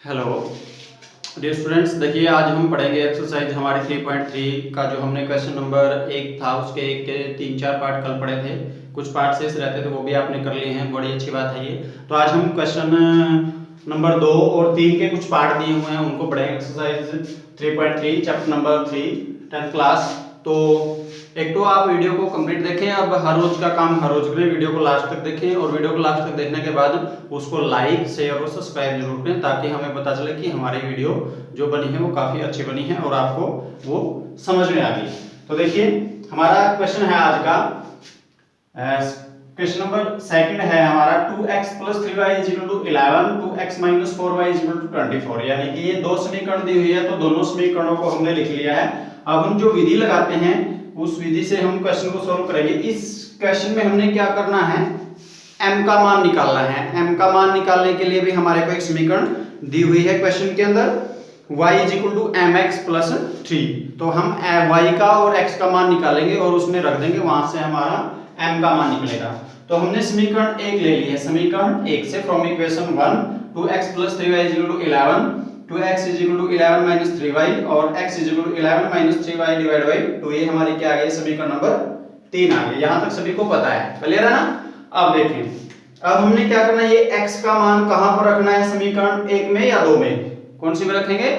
Hello dear students, देखिए आज हम पढ़ेंगे एक्सरसाइज हमारे 3.3 का जो हमने क्वेश्चन नंबर 1 था उसके एक के 3-4 पार्ट कल पढ़े थे। कुछ पार्ट शेष रहते थे वो भी आपने कर लिए हैं, बड़ी अच्छी बात है ये। तो आज हम क्वेश्चन नंबर 2 और 3 के कुछ पार्ट दिए हुए हैं उनको पढ़ेंगे। Exercise 3.3 chapter number 3 10th class. तो एक तो आप वीडियो को कंप्लीट देखें, अब हर रोज का काम हर रोज करें, वीडियो को लास्ट तक देखें और वीडियो को लास्ट तक देखने के बाद उसको लाइक शेयर और सब्सक्राइब जरूर करें ताकि हमें पता चले कि हमारी वीडियो जो बनी है वो काफी अच्छी बनी है और आपको वो समझ में आ गई। तो देखिए हमारा क्वेश्चन है आज का, क्वेश्चन नंबर सेकंड है हमारा 2x + 3y = 11 2x - 4y = 24। यानी कि ये दो समीकरण दी हुई है तो दोनों समीकरणों को हमने लिख लिया है। अब हम जो विधि लगाते हैं उस विधि से हम क्वेश्चन को सॉल्व करेंगे। इस क्वेश्चन में हमने क्या करना है, m का मान निकालना है। m का मान निकालने के लिए भी हमारे को एक समीकरण दी हुई है क्वेश्चन के अंदर, y = mx + 3। तो हम y का और x का मान निकालेंगे और उसमें रख देंगे, वहां से हमारा m का मान निकलेगा। तो हमने समीकरण 1 ले ली है। समीकरण 1 से from equation 1 2x + 3y = 11 2x = 11 - 3y और x = 11 - 3y / 2। ये हमारी क्या आ गई, समीकरण नंबर 3 आ गई। यहां तक सभी को पता है, क्लियर है ना। अब देखें, अब हमने क्या करना है, ये x का मान कहां पर रखना है, समीकरण 1 में या 2 में? कौन सी में रखेंगे?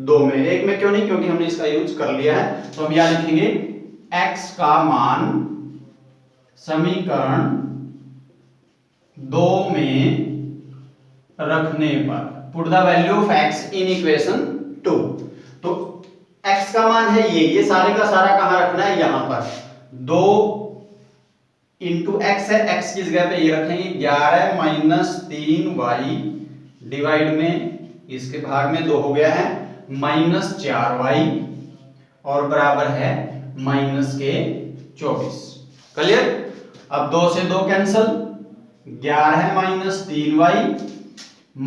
2 में। 1 में क्यों नहीं, क्योंकि हमने इसका यूज कर लिया है। तो हम यहां लिखेंगे x का मान समीकरण 2 में रखने पर, put the value of x in equation 2। तो x का मान है ये सारे का सारा कहां रखना है, यहां पर 2 × x है, x की जगह पे ये रखेंगे 11 - 3y डिवाइड में इसके भाग में 2 हो गया है -4y और बराबर है -24। क्लियर। अब 2 से 2 कैंसल, 11 - 3y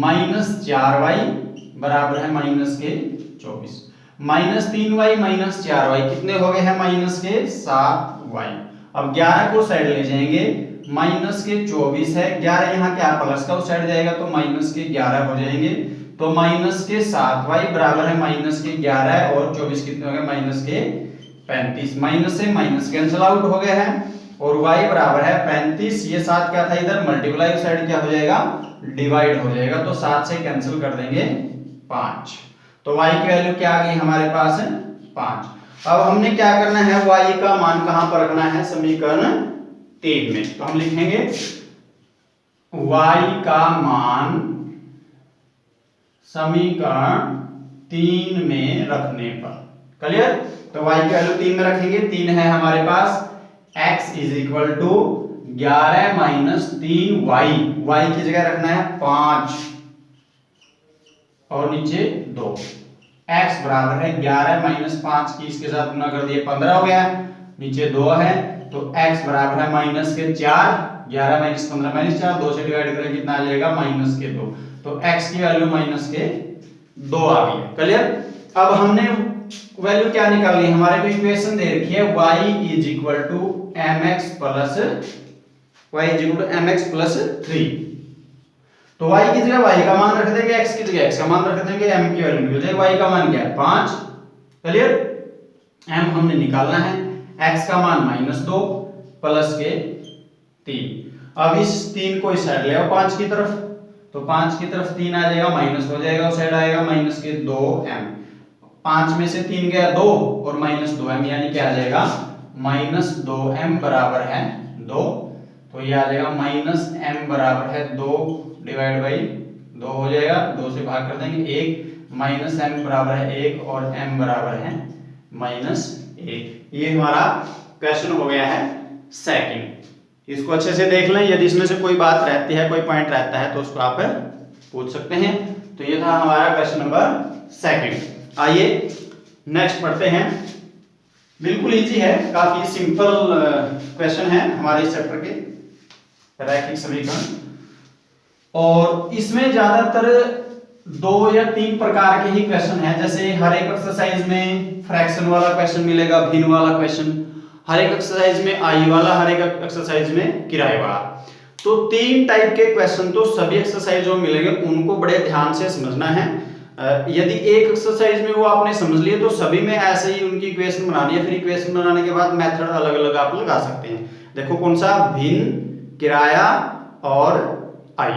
-4y बराबर है -24। -3y - 4y कितने हो गए हैं, -7y। अब 11 को साइड ले जाएंगे, -24 है, 11 यहाँ क्या प्लस का उस साइड जाएगा तो -11 हो जाएंगे। तो -7y बराबर है -11 और 24 कितने हो गए, -35। माइनस से माइनस कैंसिल आउट हो गया है और y बराबर है 35। ये 7 क्या था इधर, मल्टीप्लाई उस साइड क्या हो जाएगा, डिवाइड हो जाएगा। तो 7 से कैंसिल कर देंगे 5। तो y की वैल्यू क्या आ गई हमारे पास है 5। अब हमने क्या करना है, y का मान कहां पर रखना है, समीकरण 3 में। तो हम लिखेंगे y का मान समीकरण 3 में रखने पर। क्लियर। तो y की वैल्यू 3 में रखेंगे। 3 है हमारे पास, x = 11 - 3y, y की जगह रखना है 5 और नीचे 2। x बराबर है 11 - 5 की इसके साथ गुना कर दिए 15 हो गया, नीचे 2 है तो x बराबर है -4। 11 - 15 - 4, 2 से डिवाइड करें कितना आ जाएगा, -2। तो x की वैल्यू -2 आ गई। क्लियर। अब हमने वैल्यू क्या निकालनी है, हमारे को इक्वेशन दे रखी है y = mx + 3। तो y की जगह y का मान रख देंगे, x की जगह x का मान रख देंगे, m की वैल्यू निकल जाएगी। y का मान क्या है 5। क्लियर। m हमने निकालना है, x का मान -2 प्लस के 3। अब इस 3 को इस साइड ले आओ 5 की तरफ, तो 5 की तरफ 3 आ जाएगा, माइनस हो जाएगा, उस साइड आएगा -2m। 5 में से 3 गया 2 और -2m, यानी क्या आ जाएगा, -2m बराबर है 2। तो ये आ जाएगा -m बराबर है 2 डिवाइड बाई 2 हो जाएगा, 2 से भाग कर देंगे 1, -m बराबर है 1 और m बराबर है -1। ये हमारा क्वेश्चन हो गया है सेकंड। इसको अच्छे से देख लें, यदि इसमें से कोई बात रहती है, कोई पॉइंट रहता है तो उसको आप पूछ सकते हैं। तो ये था हमारा क्वेश्चन नंबर सेकंड। आइए नेक्स्ट पढ़ते हैं। बिल्कुल इजी है, काफी सिंपल क्वेश्चन है हमारे इस चैप्टर के, रैखिक समीकरण। और इसमें ज्यादातर 2 या 3 प्रकार के ही क्वेश्चन है। जैसे हर एक एक्सरसाइज में फ्रैक्शन वाला क्वेश्चन मिलेगा, भिन्न वाला क्वेश्चन, हर एक एक्सरसाइज में आई वाला, हर एक एक्सरसाइज में किराए वाला। तो 3 टाइप के क्वेश्चन तो सभी एक्सरसाइजों में मिलेंगे, उनको बड़े ध्यान से समझना है। यदि एक एक्सरसाइज में वो आपने समझ लिए तो सभी में ऐसे ही उनकी इक्वेशन बनानी है। फिर इक्वेशन बनाने के बाद मेथड अलग अलग आप लगा सकते हैं। देखो कौन सा, भिन्न, किराया और आय,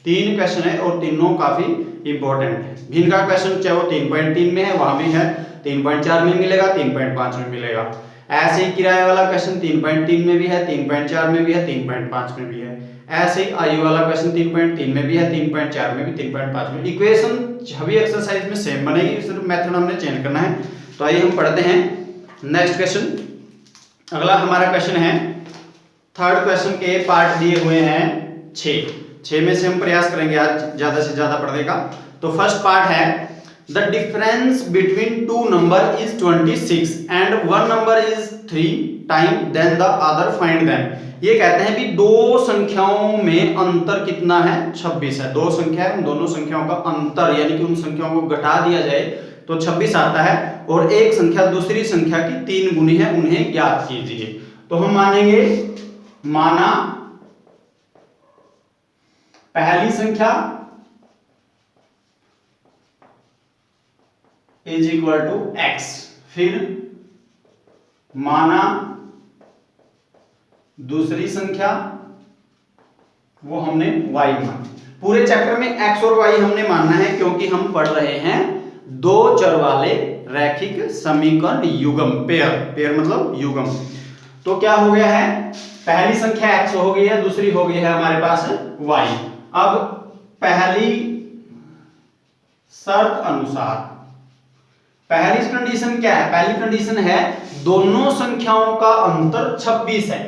3 क्वेश्चन है और तीनों काफी इंपॉर्टेंट है। भिन्न का क्वेश्चन चाहे वो 3.3 में है, वहां भी है, 3.4 में मिलेगा, 3.5 में मिलेगा। ऐसे ही किराए वाला क्वेश्चन 3.3 में भी है, 3.4 में भी है, 3.5 में भी है। ऐसे ही आयु वाला क्वेश्चन 3.3 में भी है, 3.4 में भी, 3.5 में। इक्वेशन सभी एक्सरसाइज में सेम बनेगी, सिर्फ मेथड हमने चेंज करना है। तो आइए हम पढ़ते हैं नेक्स्ट क्वेश्चन। अगला हमारा क्वेश्चन है, थर्ड क्वेश्चन के पार्ट दिए हुए हैं 6 में से हम प्रयास करेंगे आज ज्यादा से ज्यादा पढ़ने का। तो फर्स्ट पार्ट है, the difference between two number is 26 and one number is 3 time then the other find them. ये कहते हैं कि दो संख्याओं में अंतर कितना है, 26 है। दो संख्या है, उन दोनों संख्याओं का अंतर यानी कि उन संख्याओं को घटा दिया जाए तो 26 आता है, और एक संख्या दूसरी संख्या की 3 गुनी है, उन्हें ज्ञात कीजिए। तो हम मानेंगे, माना पहली संख्या इज इक्वल टू x, फिर माना दूसरी संख्या, वो हमने y माना। पूरे चक्कर में x और y हमने मानना है क्योंकि हम पढ़ रहे हैं दो चर वाले रैखिक समीकरण युग्म, पेयर मतलब युग्म। तो क्या हो गया है, पहली संख्या x हो गई है, दूसरी हो गई है हमारे पास y। अब पहली शर्त अनुसार पहली कंडीशन क्या है, पहली कंडीशन है दोनों संख्याओं का अंतर 26 है,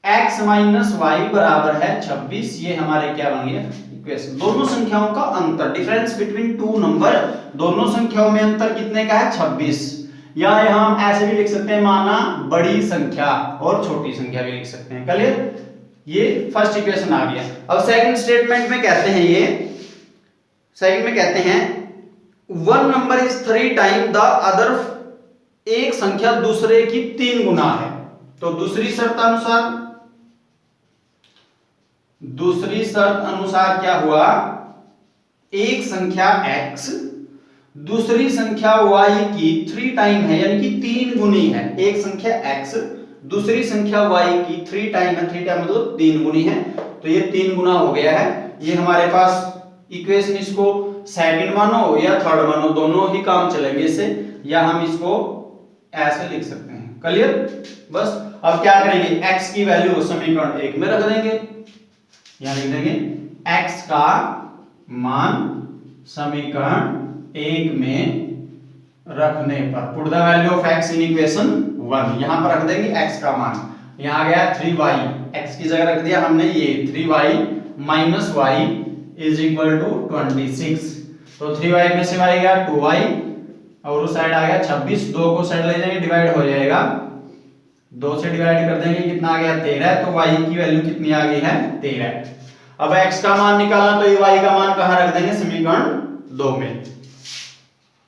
x माइनस वाई बराबर है 26। ये हमारे क्या बन गया इक्वेशन, दोनों संख्याओं का अंतर, डिफरेंस बिटवीन टू नंबर, दोनों संख्याओं में अंतर कितने का है, 26। या यहां हम ऐसे भी लिख सकते हैं, माना बड़ी संख्या और छोटी संख्या भी लिख सकते हैं। क्लियर, ये फर्स्ट इक्वेशन आ गया। अब सेकंड स्टेटमेंट में कहते हैं, ये सेकंड में कहते हैं one number is 3 time the other, एक संख्या दूसरे की 3 गुना है। तो दूसरी शर्त अनुसार क्या हुआ, एक संख्या x दूसरी संख्या y की 3 टाइम है, यानी कि 3 गुनी है। एक संख्या x दूसरी संख्या y की 3 टाइम है, 3 टाइम मतलब 3 गुनी है, तो ये 3 गुना हो गया है। ये हमारे पास इक्वेशन, इसको सेकंड मानो या थर्ड मानो, दोनों ही काम चलेंगे इससे, या हम इसको ऐसे लिख सकते हैं। क्लियर, बस अब क्या करेंगे, x की वैल्यू समीकरण 1 में रख देंगे, यहां लिख देंगे x का मान समीकरण 1 में रखने पर, put the value of x in equation 1, यहां पर रख देंगे x का मान। यहां आ गया 3y, x की जगह रख दिया हमने ये 3y minus y is equal to 26। तो 3y में से y गया 2y, और उस साइड आ गया 26, 2 को साइड ले जाएंगे, डिवाइड हो जाएगा, 2 से डिवाइड कर देंगे, कितना आ गया 13। तो y की वैल्यू कितनी आ गई है 13। अब x का मान निकालना, तो ये y का मान कहां रख देंगे, समीकरण 2 में।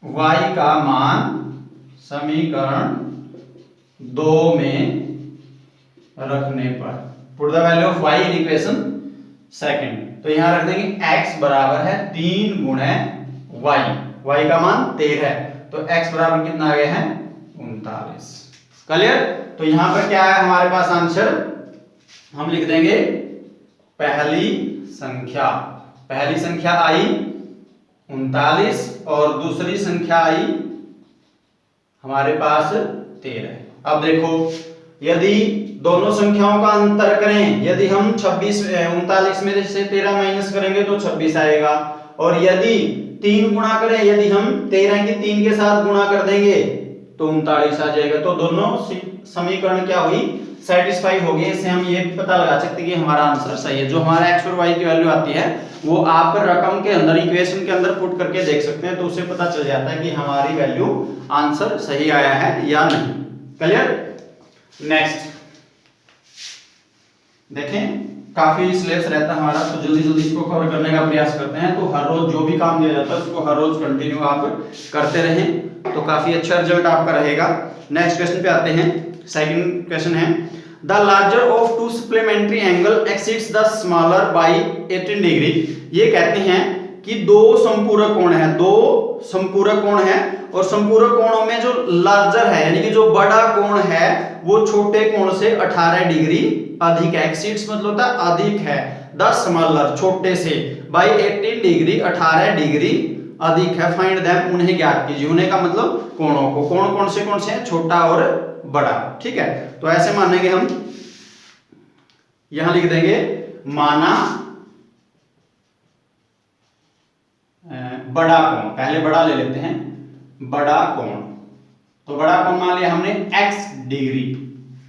y का मान समीकरण 2 में रखने पर, put the value of y in equation second, तो यहां रख देंगे x बराबर है 3 गुणे y, y का मान 13 है, तो x बराबर कितना आ गया है 39। क्लियर, तो यहां पर क्या है हमारे पास आंसर, हम लिख देंगे पहली संख्या आई 39 और दूसरी संख्या आई हमारे पास 13। अब देखो, यदि दोनों संख्याओं का अंतर करें, यदि हम 39 में से 13 माइनस करेंगे तो 26 आएगा, और यदि 3 गुणा करें, यदि हम 13 की 3 के साथ गुणा कर देंगे तो 39 आ जाएगा। तो दोनों समीकरण क्या हुई, सेटिस्फाई हो गए। इससे हम ये पता लगा सकते हैं कि हमारा आंसर सही है। जो हमारा x और y की वैल्यू आती है वो आप रकम के अंदर, इक्वेशन के अंदर पुट करके देख सकते हैं, तो उससे पता चल जाता है कि हमारी वैल्यू आंसर सही आया है या नहीं। क्लियर, नेक्स्ट देखें, काफी सिलेबस रहता है हमारा, तो जल्दी जल्दी इसको कवर करने का प्रयास करते हैं। तो हर रोज जो भी काम दिया जाता है उसको हर रोज कंटिन्यू आप करते रहें, तो काफी अच्छा रिजल्ट आपका रहेगा। नेक्स्ट क्वेश्चन पे आते हैं। सेकंड क्वेश्चन है, the larger of to supplementary angle exceeds the smaller by 18 degree. ये कहते हैं कि दो संपूरक कोण है, दो संपूरक कोण है, और संपूरक कोणों में जो लार्जर है यानी कि जो बड़ा कोण है वो छोटे कोण से 18 डिग्री अधिक है। एक्सीड्स मतलब होता है अधिक है, द स्मॉलर छोटे से, बाय 18 डिग्री 18 डिग्री अधिक है। फाइंड देम उन्हें ज्ञात कीजिए। उन्हें का मतलब कोणों को, कोण कौन से हैं, छोटा और बड़ा। ठीक है, तो ऐसे मानेंगे हम, यहां लिख देंगे माना बड़ा कोण, पहले बड़ा ले लेते हैं, बड़ा कोण, तो बड़ा कोण मान लिया हमने x डिग्री।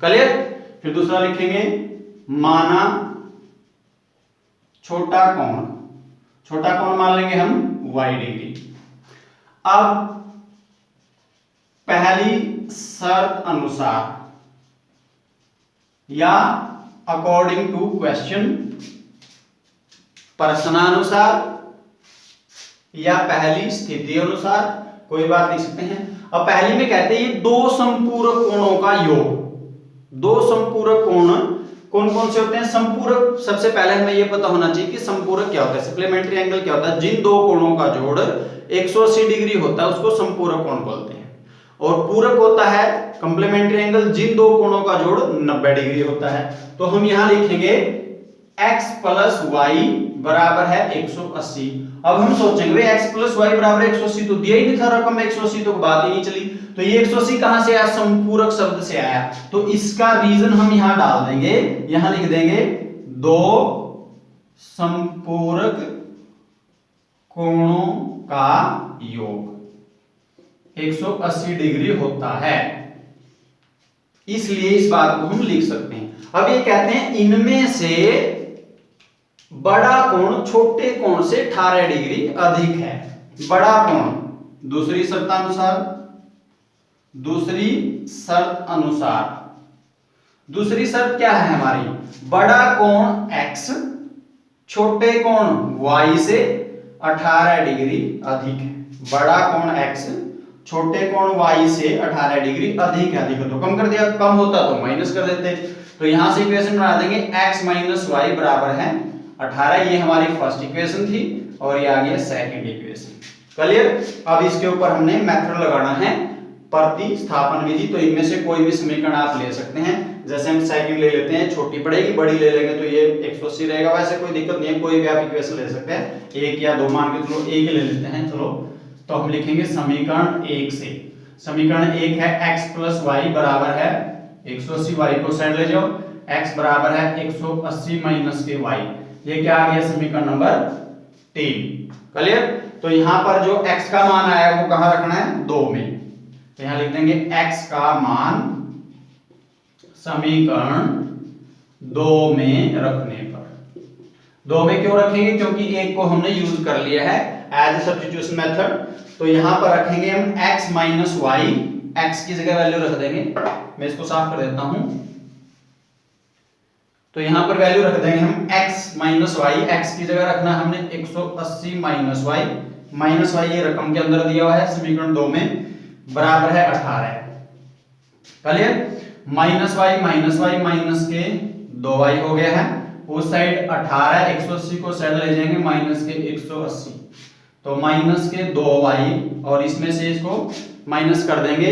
क्लियर। फिर दूसरा लिखेंगे माना छोटा कोण, छोटा कोण मान लेंगे हम y डिग्री। अब पहली शर्त अनुसार या अकॉर्डिंग टू क्वेश्चन, प्रश्नानुसार या पहली स्थिति अनुसार, कोई बात लिख सकते हैं। अब पहली में कहते हैं ये दो संपूरक कोणों का योग। दो संपूरक कोण कौन कौन से होते हैं? संपूरक, सबसे पहले हमें ये पता होना चाहिए कि संपूरक क्या होता है, सप्लीमेंट्री एंगल क्या होता है। जिन दो कोणों का जोड़ 180 डिग्री होता है उसको संपूरक कोण बोलते हैं, और पूरक होता है कंप्लीमेंट्री एंगल जिन दो कोणों का जोड़ 90 डिग्री होता है। तो हम यहां लिखेंगे x प्लस वाई बराबर है 180। अब हम सोचेंगे भाई x प्लस वाई बराबर 180 तो दिया ही नहीं था रकम में 180, तो बात ही नहीं चली। तो ये 180 कहां से आया? संपूरक शब्द से आया। तो इसका रीजन हम यहां डाल देंगे, यहां लिख देंगे दो संपूरक कोणों का योग 180 डिग्री होता है, इसलिए इस बात को हम लिख सकते हैं। अब ये कहते हैं इनमें से बड़ा कोण छोटे कोण से 18 डिग्री अधिक है। बड़ा कोण दूसरी शर्तानुसार, दूसरी शर्त अनुसार, दूसरी शर्त क्या है हमारी? बड़ा कोण x छोटे कोण y से 18 डिग्री अधिक है। बड़ा कोण x छोटे कोण y से 18 डिग्री अधिक है। अधिक तो कम कर दिया, कम होता तो माइनस कर देते। तो यहां से इक्वेशन बना देंगे x माइनस वाई बराबर है 18। ये हमारी फर्स्ट इक्वेशन थी और ये आ गया सेकंड इक्वेशन। क्लियर। अब इसके ऊपर हमने मेथड लगाना है प्रतिस्थापन विधि। तो इनमें से कोई भी समीकरण आप ले सकते हैं। जैसे हम सेकंड ले लेते हैं, छोटी पड़ेगी, बड़ी ले लेंगे तो ये 180 रहेगा। वैसे कोई दिक्कत नहीं है, कोई भी आप इक्वेशन ले सकते हैं, एक या दो मान के, चलो एक ले लेते हैं। चलो तो हम लिखेंगे समीकरण एक से। समीकरण एक है x प्लस वाई बराबर है 180, वाई को साइड ले जाओ, x बराबर है 180 माइनस के y। ये क्या आ गया? समीकरण नंबर 3। क्लियर। तो यहां पर जो x का मान आया वो कहां रखना है? 2 में। तो यहां लिख देंगे x का मान समीकरण 2 में रखने पर। 2 में क्यों रखेंगे? क्योंकि एक को हमने यूज कर लिया है एज ए सब्स्टिट्यूशन मेथड। तो यहां पर रखेंगे हम x माइनस वाई, x की जगह वैल्यू रख देंगे। मैं इसको साफ कर देता हूं। तो यहां पर वैल्यू रख देंगे हम x माइनस वाई, x की जगह रखना हमने 180 माइनस वाई। माइनस वाई ये रकम के अंदर दिया हुआ है समीकरण 2 में, बराबर है 18। क्लियर। माइनस वाई माइनस के 2y हो गया है। उस साइड 18, 180 को साइड ले जाएंगे, माइनस के 180, तो माइनस के 2y, और इसमें से इसको माइनस कर देंगे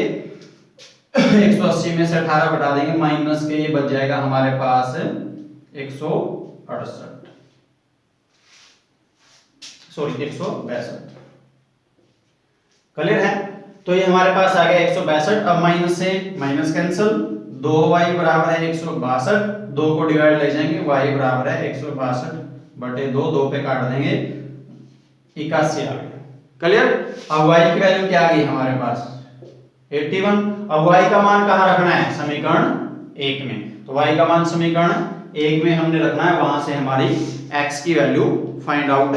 180 में से 18 घटा देंगे, माइनस के ये बच जाएगा हमारे पास 168, सॉरी 162। क्लियर है। तो ये हमारे पास आ गया 162। अब माइनस से माइनस कैंसिल, 2y बराबर है 162, 2 को डिवाइड ले जाएंगे, y बराबर है 162 बटे 2, 2 पे काट देंगे 81 आ गया। क्लियर। अब y की वैल्यू क्या आ गई हमारे पास? 81। अब y का मान कहां रखना है? समीकरण 1 में। तो y का मान समीकरण 1 में हमने रखना है, वहां से हमारी x की वैल्यू फाइंड आउट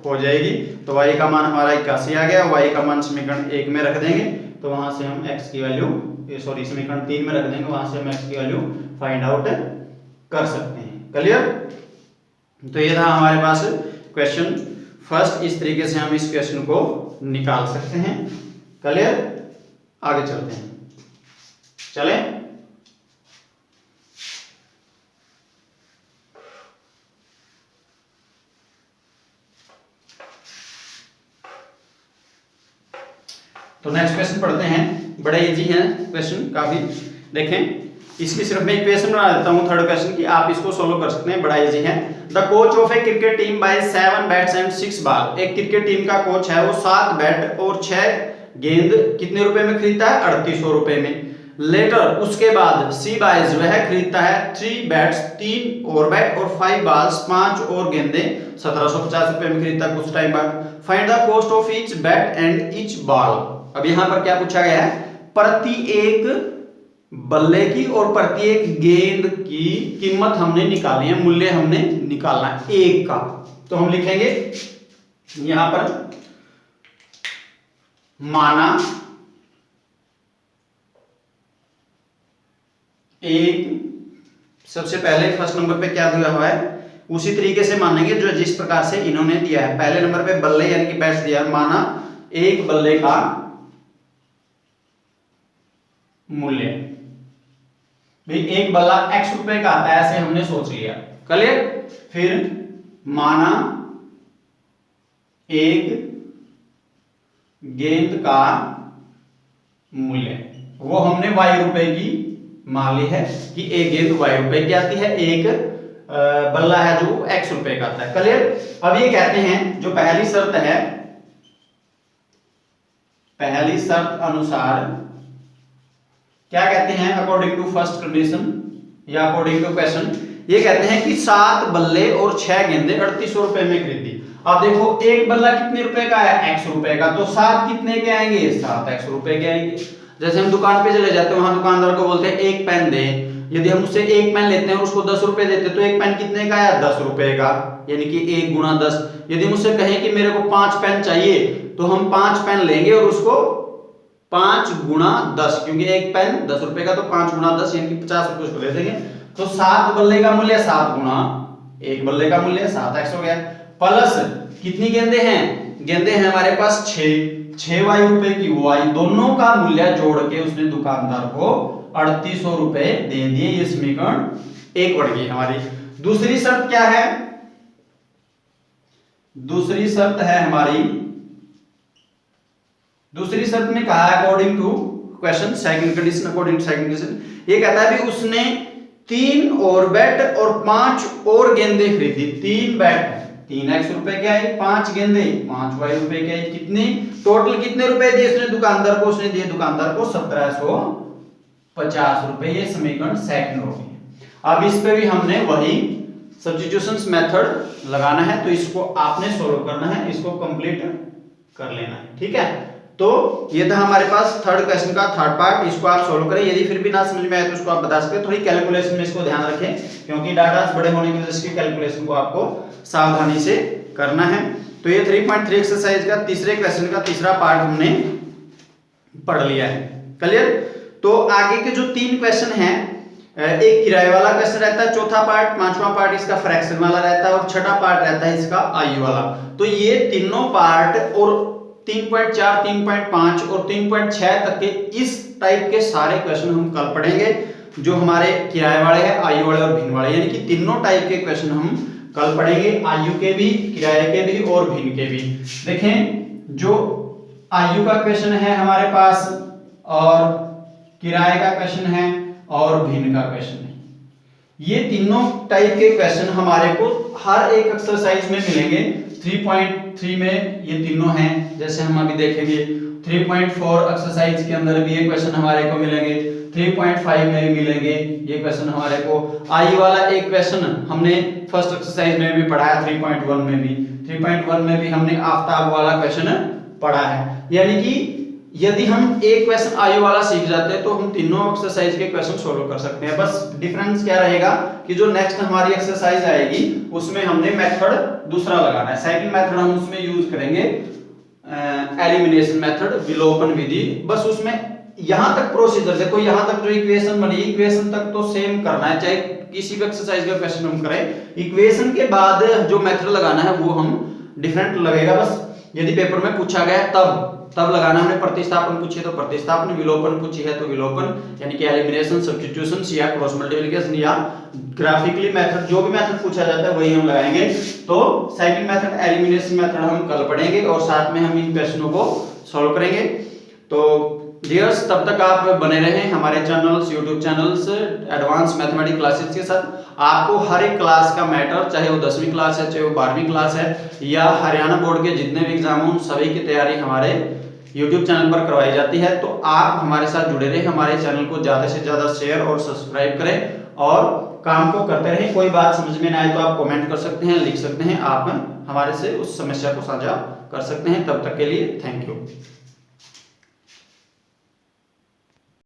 हो जाएगी। तो y का मान हमारा 81 आ गया, y का मान समीकरण 1 में रख देंगे, तो वहां से हम x की वैल्यू, सॉरी समीकरण 3 में रख देंगे, वहां से हम x की वैल्यू फाइंड आउट कर सकते हैं। क्लियर। तो ये था हमारे पास क्वेश्चन फर्स्ट। इस तरीके से हम इस क्वेश्चन को निकाल सकते हैं। क्लियर। आगे चलते हैं, चले। तो नेक्स्ट क्वेश्चन पढ़ते हैं, बड़े इजी है क्वेश्चन काफी। देखें, इसकी सिर्फ मैं इक्वेशन बना देता हूं थर्ड क्वेश्चन की, आप इसको सोल्व कर सकते हैं, बड़ा इजी है। The coach of a cricket team by 7 bats and 6 ball. एक क्रिकेट टीम का कोच है, वो 7 बैट और 6 गेंद कितने रुपए में खरीदता है? 3800 रुपए में। लेटर, उसके बाद सी बाइज वह खरीदता है 3 बैट्स 3 और बैट और 5 बॉल्स 5 और गेंदे 1750 रुपए में खरीदता है कुछ टाइम बाद। Find the cost of each bat and each ball. अब यहां पर क्या पूछा गया है? प्रति एक बल्ले की और प्रति एक गेंद की कीमत हमने निकाली है, मूल्य हमने निकालना है एक का। तो हम लिखेंगे यहां पर माना एक, सबसे पहले फर्स्ट नंबर पे क्या दिया हुआ है उसी तरीके से मानेंगे जो जिस प्रकार से इन्होंने दिया है। पहले नंबर पे बल्ले यानी कि बैट्स दिया है, माना एक बल्ले का मूल्य, भाई एक बल्ला x रुपए का आता है, ऐसे हमने सोच लिया, क्लियर। फिर माना एक गेंद का मूल्य, वो हमने y रुपए की मान ली है कि एक गेंद y रुपए की आती है, एक बल्ला है जो x रुपए का आता है, क्लियर। अब ये कहते हैं जो पहली शर्त है, पहली शर्त अनुसार क्या कहते हैं, अकॉर्डिंग टू फर्स्ट कंडीशन या अकॉर्डिंग टू क्वेश्चन, ये कहते हैं कि 7 बल्ले और 6 गेंदे 3800 रुपए में खरीदी। अब देखो एक बल्ला कितने रुपए का है? x रुपए का, तो 7 कितने के आएंगे? 7x रुपए के आएंगे। जैसे हम दुकान पे चले जाते हैं, वहां दुकानदार को बोलते हैं एक पेन दे, यदि हम उससे एक पेन लेते हैं और उसको 10 रुपए देते हैं तो एक पेन कितने का है? 10 रुपए का, यानी कि 1 गुणा 10। यदि मुझसे कहें कि मेरे को 5 पेन चाहिए तो हम 5 पेन लेंगे और उसको 5 गुणा 10, क्योंकि एक पेन 10 रुपए का, तो 5 गुणा 10 यानी कि 50 रुपए उसको दे देंगे। तो 7 बल्ले का मूल्य 7 गुणा एक बल्ले का मूल्य 7x हो गया, प्लस कितनी गेंदे हैं? गेंदे हैं हमारे पास 6 y रुपए की y, दोनों का मूल्य जोड़ के उसने दुकानदार को 3800 रुपए दे दिए। ये समीकरण 1 बढ़ गई हमारी। दूसरी शर्त क्या है? दूसरी शर्त है हमारी, दूसरी शर्त में कहा है according to question, second condition, according to second condition, ये कहता है भी उसने 3 और बैट और 5 और गेंदे खरीदी। 3 बैट 3x रुपए के आई, 5 गेंदे 5y रुपए के आई, कितने टोटल कितने रुपए दिए उसने दुकानदार को? उसने दिए दुकानदार को 1750 रुपए। ये समीकरण सेकंड हो गई। अब इस पे भी हमने वही सब्स्टिट्यूशंस मेथड लगाना है, तो इसको आपने सोल्व करना है, इसको कंप्लीट कर लेना है, ठीक है। तो ये था हमारे पास थर्ड क्वेश्चन का थर्ड पार्ट, इसको आप सोल्व करें। यदि फिर भी ना समझ में आए तो उसको आप बता सकते हैं। थोड़ी कैलकुलेशन में इसको ध्यान रखें, क्योंकि डाटा बड़े होने की वजह से कैलकुलेशन को आपको सावधानी से करना है। तो ये 3.3 एक्सरसाइज का तीसरे क्वेश्चन का तीसरा पार्ट हमने पढ़ लिया है, क्लियर। तो आगे के जो 3 क्वेश्चन हैं, एक किराए वाला क्वेश्चन रहता है, चौथा पार्ट, पांचवा पार्ट इसका फ्रैक्शन वाला रहता है, और छठा पार्ट रहता है इसका आयु वाला। तो ये तीनों पार्ट और 3.4, 3.5 और 3.6 तक के इस टाइप के सारे क्वेश्चन हम कल पढ़ेंगे, जो हमारे किराए वाले हैं, आयु वाले और भिन्न वाले, यानी कि तीनों टाइप के क्वेश्चन हम कल पढ़ेंगे, आयु के भी, किराए के भी और भिन्न के भी। देखें, जो आयु का क्वेश्चन है हमारे पास, और किराए का क्वेश्चन है, और भिन्न का क्वेश्चन है, ये तीनों टाइप के क्वेश्चन हमारे को हर एक एक्सरसाइज में मिलेंगे। 3.3 में ये तीनों हैं, जैसे हम अभी देखेंगे। 3.4 एक्सरसाइज के अंदर भी ये क्वेश्चन हमारे को मिलेंगे, 3.5 में भी मिलेंगे ये क्वेश्चन हमारे को। आई वाला एक क्वेश्चन हमने फर्स्ट एक्सरसाइज में भी पढ़ा है, 3.1 में भी, 3.1 में भी हमने आफ्ताब वाला क्वेश्चन पढ़ा है। यानी कि यदि हम एक क्वेश्चन आयु वाला सीख जाते हैं तो हम तीनों एक्सरसाइज के क्वेश्चन सोल्व कर सकते हैं। बस डिफरेंस क्या रहेगा कि जो नेक्स्ट हमारी एक्सरसाइज आएगी उसमें हमने मेथड दूसरा लगाना है, सेकंड मेथड हम उसमें यूज करेंगे एलिमिनेशन मेथड, विलोपन विधि। बस उसमें यहां तक प्रोसीजर देखो, यहां तक जो इक्वेशन बनी, इक्वेशन तक तो सेम करना है, चाहे किसी भी एक्सरसाइज का क्वेश्चन हम करें। इक्वेशन के बाद जो मेथड लगाना है वो हम डिफरेंट लगेगा। बस यदि पेपर में पूछा गया तब लगाना, हमने प्रतिस्थापन पूछी तो प्रतिस्थापन, विलोपन पूछी है तो विलोपन, यानी कि एलिमिनेशन, सब्स्टिट्यूशन या क्रॉस मल्टीप्लिकेशन या ग्राफिकली मेथड, जो भी मेथड पूछा जाता है वही हम लगाएंगे। तो सेकंड मेथड एलिमिनेशन मेथड हम कल पढ़ेंगे और साथ में हम इन क्वेश्चनों को सॉल्व करेंगे। तो डियर्स, तब तक आप बने रहें हमारे channels, YouTube channels advance mathematics classes के साथ। आपको हर एक क्लास का मैटर, चाहे वो 10वीं क्लास है, चाहे वो 12वीं क्लास है, या हरियाणा बोर्ड के जितने भी एग्जाम हो, उन सभी की तैयारी हमारे यूट्यूब चैनल पर करवाई जाती है। तो आप हमारे साथ जुड़े रहें, हमारे चैनल को ज़्यादा से ज़्यादा शेयर और सब्सक्राइब करें और काम को करते रहें। कोई बात समझ में ना आए तो आप कमेंट कर सकते हैं, लिख सकते हैं, आप हमारे से उस समस्या को साझा कर सकते हैं। तब तक के लिए थैंक यू।